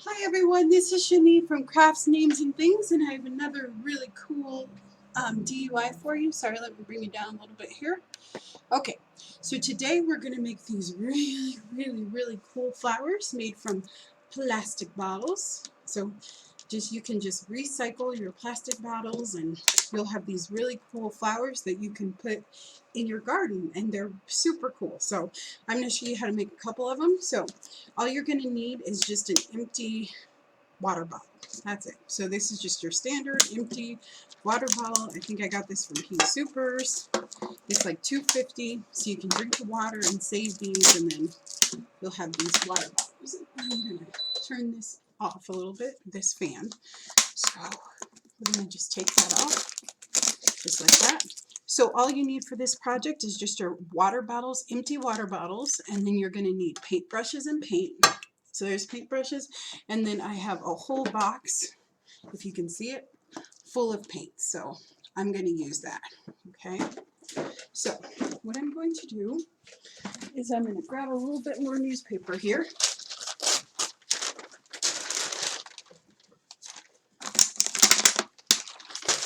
Hi everyone, this is Shani from Crafts, Names, and Things, and I have another really cool DIY for you. Sorry, let me bring you down a little bit here. Okay, so today we're going to make these really cool flowers made from plastic bottles. So you can just recycle your plastic bottles and you'll have these really cool flowers that you can put in your garden, and they're super cool. So I'm going to show you how to make a couple of them. So all you're going to need is just an empty water bottle. That's it. So this is just your standard empty water bottle. I think I got this from King Supers. It's like $2.50, so you can drink the water and save these, and then you'll have these water bottles. I'm going to turn this off a little bit, this fan. So we're going to just take that off, just like that. So all you need for this project is just your water bottles, empty water bottles, and then you're going to need paint brushes and paint. So there's paint brushes, and then I have a whole box, if you can see it, full of paint. So I'm going to use that, okay? So what I'm going to do is I'm going to grab a little bit more newspaper here.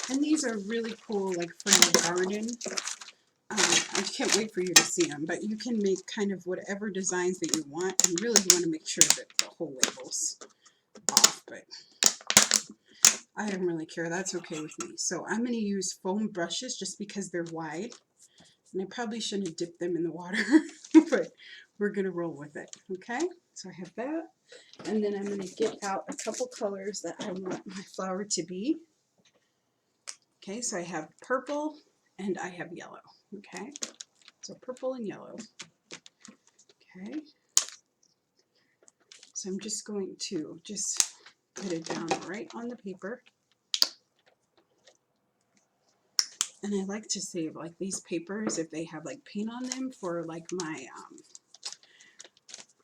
And these are really cool, like for your garden. I can't wait for you to see them, but you can make kind of whatever designs that you want, and really you want to make sure that the whole label's off, but I don't really care. That's okay with me. So I'm going to use foam brushes just because they're wide, and I probably shouldn't have dipped them in the water, but we're going to roll with it, okay? So I have that, and then I'm going to get out a couple colors that I want my flower to be. Okay, so I have purple and I have yellow, okay? So purple and yellow, okay? So I'm just going to put it down right on the paper. And I like to save like these papers if they have like paint on them for like my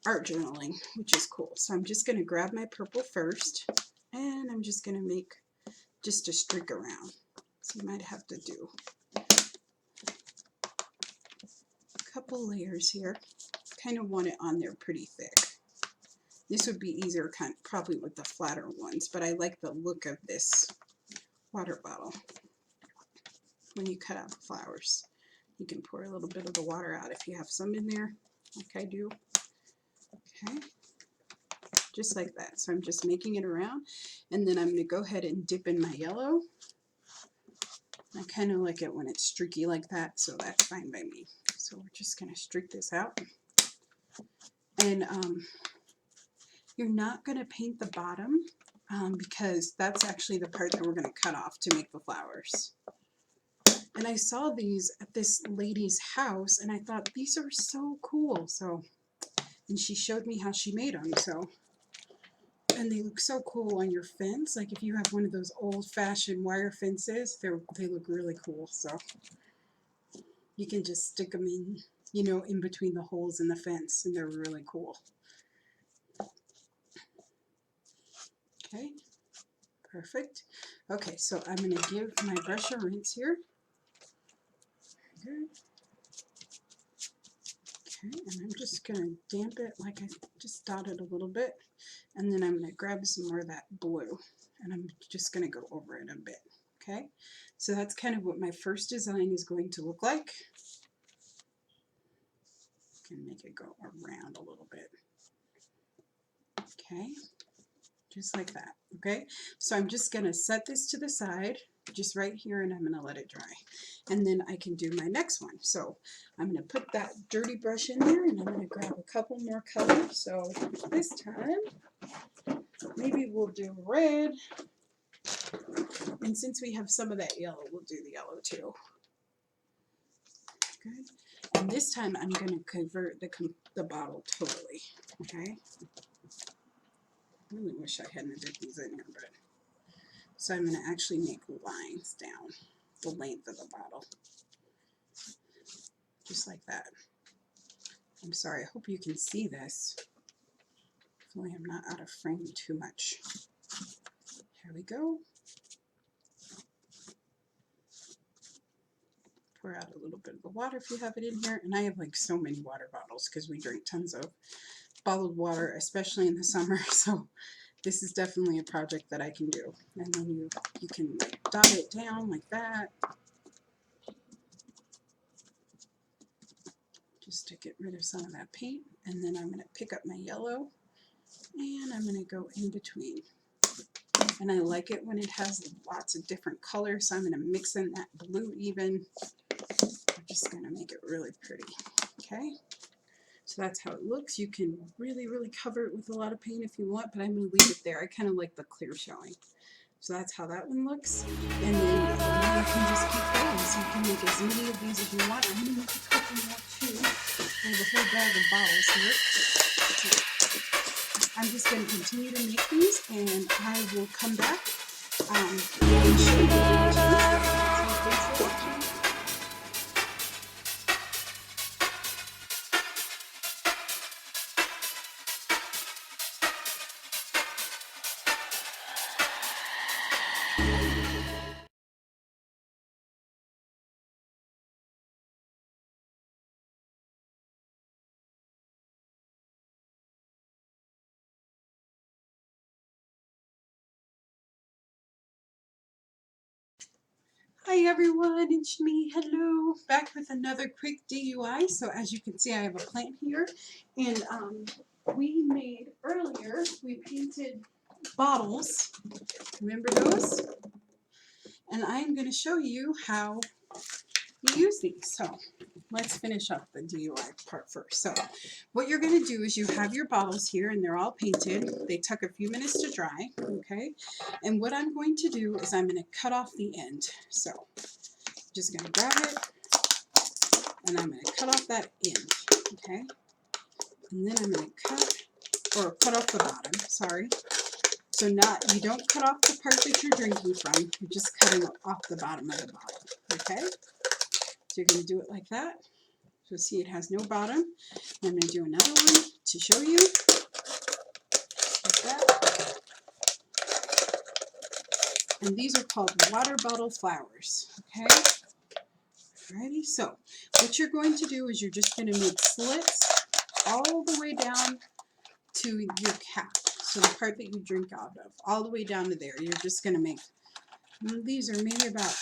art journaling, which is cool. So I'm just going to grab my purple first, and I'm just going to make just a streak around. So you might have to do a couple layers here. Kind of want it on there pretty thick. This would be easier probably with the flatter ones, but I like the look of this water bottle. When you cut out the flowers, you can pour a little bit of the water out if you have some in there, like I do. Okay, just like that. So I'm just making it around, and then I'm going to go ahead and dip in my yellow. I kind of like it when it's streaky like that, so that's fine by me. So we're just going to streak this out. And you're not going to paint the bottom because that's actually the part that we're going to cut off to make the flowers. And I saw these at this lady's house, and I thought, these are so cool. So, and she showed me how she made them. So, and they look so cool on your fence. Like if you have one of those old-fashioned wire fences, they look really cool. So you can just stick them in, you know, in between the holes in the fence, and they're really cool. Okay, perfect. Okay, so I'm going to give my brush a rinse here. Good. Okay, and I'm just going to damp it like I just dotted a little bit, and then I'm going to grab some more of that blue, and I'm just going to go over it a bit. Okay, so that's kind of what my first design is going to look like. I can make it go around a little bit. Okay, just like that. Okay, so I'm just going to set this to the side, just right here, and I'm going to let it dry. And then I can do my next one. So I'm going to put that dirty brush in there, and I'm going to grab a couple more colors. So this time, maybe we'll do red. And since we have some of that yellow, we'll do the yellow too. Good. And this time I'm going to convert the bottle totally. Okay. I really wish I hadn't did these in here, but so I'm going to actually make lines down the length of the bottle. Just like that. I'm sorry, I hope you can see this. Hopefully I'm not out of frame too much. Here we go. Pour out a little bit of the water if you have it in here. And I have like so many water bottles because we drink tons of bottled water, especially in the summer. So this is definitely a project that I can do. And then you can dot it down like that. Just to get rid of some of that paint. And then I'm going to pick up my yellow and I'm going to go in between. And I like it when it has lots of different colors, so I'm going to mix in that blue even. I'm just going to make it really pretty. Okay, so that's how it looks. You can really cover it with a lot of paint if you want, but I'm going to leave it there. I kind of like the clear showing. So that's how that one looks. And then you can just keep going. So you can make as many of these as you want. I'm going to make a couple more too. I have a whole bag of bottles here. I'm just going to continue to make these, and I will come back and show you how to do it. So thanks for watching. Hi everyone, it's me. Hello, back with another quick DIY. So as you can see, I have a plant here, and we made earlier, we painted bottles. Remember those? And I'm going to show you how you use these. So let's finish up the DIY part first. So what you're going to do is you have your bottles here, and they're all painted. They took a few minutes to dry, okay? And what I'm going to do is I'm going to cut off the end. So just going to grab it, and I'm going to cut off that end, okay? And then I'm going to cut off the bottom, sorry. So you don't cut off the part that you're drinking from, you're just cutting off the bottom of the bottle, okay? So you're going to do it like that. So see, it has no bottom. I'm going to do another one to show you, like that. And these are called water bottle flowers, okay? Alrighty, so what you're going to do is you're just going to make slits all the way down to your cap. So the part that you drink out of, all the way down to there. You're just going to make, these are maybe about,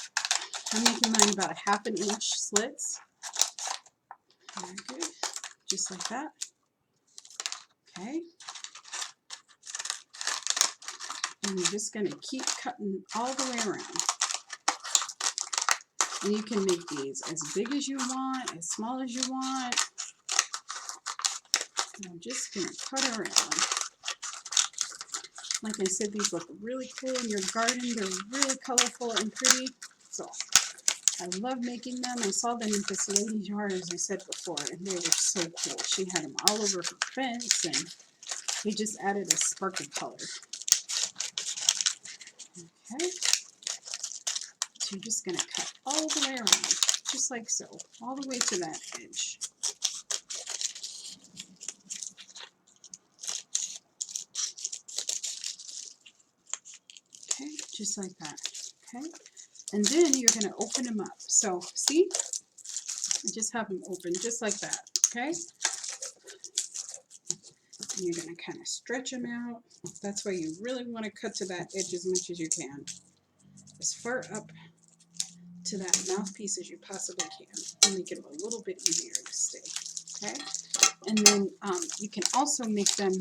I'm making mine about a ½ inch slits. Very good, just like that. Okay. And you're just going to keep cutting all the way around. And you can make these as big as you want, as small as you want. And I'm just going to cut around. Like I said, these look really cool in your garden. They're really colorful and pretty. So I love making them. I saw them in this lady's yard, as I said before, and they were so cool. She had them all over her fence, and they just added a spark of color. Okay. So you're just going to cut all the way around, just like so, all the way to that edge. Okay, just like that. Okay, and then you're going to open them up. So see, I just have them open just like that. Okay, and you're going to kind of stretch them out. That's why you really want to cut to that edge as much as you can, as far up to that mouthpiece as you possibly can, and make it a little bit easier to stay. Okay, and then you can also make them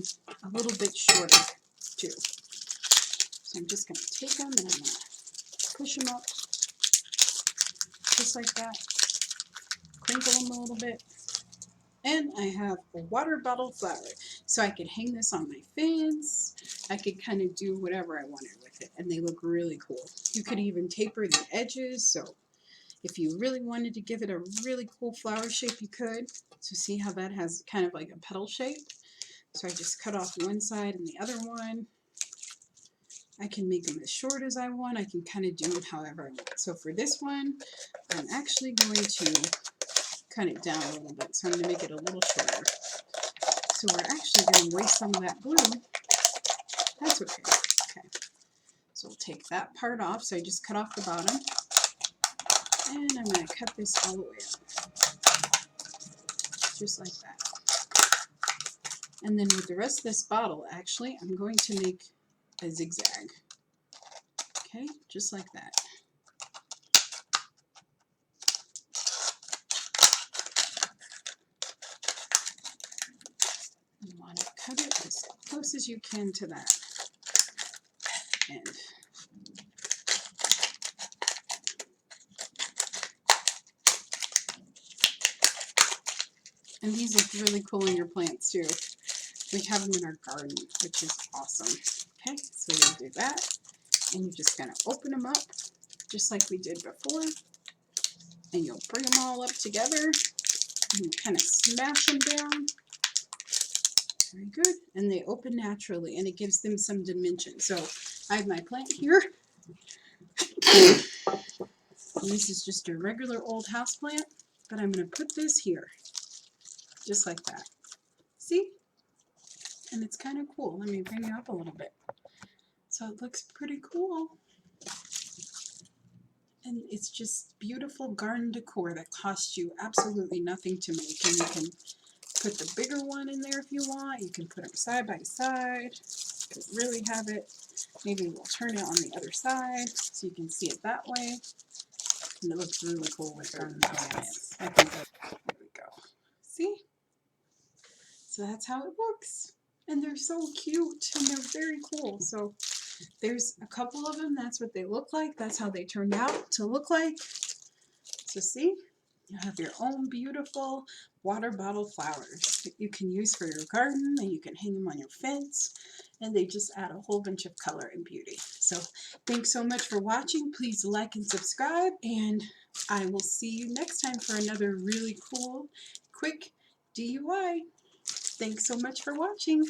a little bit shorter too. So I'm just going to take them and I'm going to push them up just like that, crinkle them a little bit, and I have a water bottle flower. So I could hang this on my fence. I could kind of do whatever I wanted with it, and they look really cool. You could even taper the edges, so if you really wanted to give it a really cool flower shape, you could. So see how that has kind of like a petal shape? So I just cut off one side and the other one. I can make them as short as I want. I can kind of do them however I want. So for this one, I'm actually going to cut it down a little bit. So I'm going to make it a little shorter. So we're actually going to waste some of that blue. That's okay. Okay. So we'll take that part off. So I just cut off the bottom. And I'm going to cut this all the way up. Just like that. And then with the rest of this bottle, actually, I'm going to make a zigzag. Okay, just like that. You want to cut it as close as you can to that end. And these look really cool in your plants too. We have them in our garden, which is awesome. Okay, so you'll do that, and you're just going to open them up just like we did before, and you'll bring them all up together and kind of smash them down. Very good. And they open naturally, and it gives them some dimension. So I have my plant here. And this is just a regular old house plant, but I'm going to put this here, just like that. See? And it's kind of cool. Let me bring it up a little bit. So it looks pretty cool. And it's just beautiful garden decor that costs you absolutely nothing to make. And you can put the bigger one in there if you want. You can put them side by side. You can really have it. Maybe we'll turn it on the other side so you can see it that way. And it looks really cool with garden plants. I think there we go. See? So that's how it looks. And they're so cute and they're very cool. So there's a couple of them. That's what they look like. That's how they turned out to look like. So see? You have your own beautiful water bottle flowers that you can use for your garden, and you can hang them on your fence, and they just add a whole bunch of color and beauty. So thanks so much for watching. Please like and subscribe, and I will see you next time for another really cool, quick DIY. Thanks so much for watching.